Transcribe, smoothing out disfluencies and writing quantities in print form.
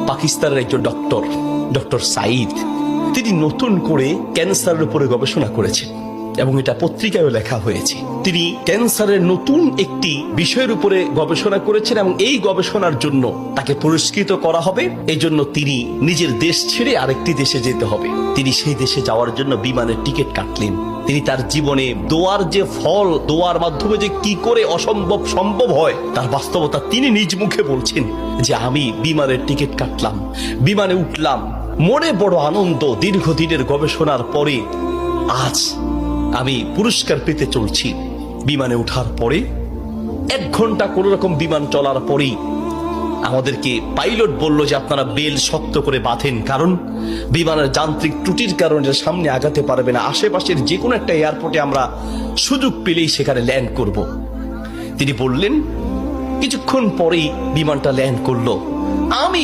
পাকিস্তানের একজন ডক্টর সাইদ, তিনি নতুন করে ক্যান্সারের উপরে গবেষণা করেছেন এবং এটা পত্রিকায়ও লেখা হয়েছে। তিনি ক্যান্সারের নতুন একটি বিষয়ের উপরে গবেষণা করেছেন এবং এই গবেষণার জন্য তাকে পুরস্কৃত করা হবে। এই জন্য তিনি নিজের দেশ ছেড়ে আরেকটি দেশে যেতে হবে। তিনি সেই দেশে যাওয়ার জন্য বিমানের টিকিট কাটলেন। তিনি তার জীবনে দোয়ার যে ফল, দোয়ার মাধ্যমে যে কি করে অসম্ভব সম্ভব হয় তার বাস্তবতা তিনি নিজ মুখে বলছেন যে আমি বিমানের টিকিট কাটলাম, বিমানে উঠলাম, মনে বড় আনন্দ। দীর্ঘদিনের গবেষণার পরে আজ আমি পুরস্কার পেতে চলছি। বিমানে ওঠার পরে 1 ঘন্টা কোন রকম বিমান চলার পরেই আমাদেরকে পাইলট বলল যে আপনারা বেল শক্ত করে বাঁধেন, কারণ বিমানের যান্ত্রিক ত্রুটির কারণে সামনে আগাতে পারবে না। আশেপাশের যে কোনো একটা এয়ারপোর্টে আমরা সুযোগ পেলেই সেখানে ল্যান্ড করব। তিনি বললেন, কিছুক্ষণ পরেই বিমানটা ল্যান্ড করলো। আমি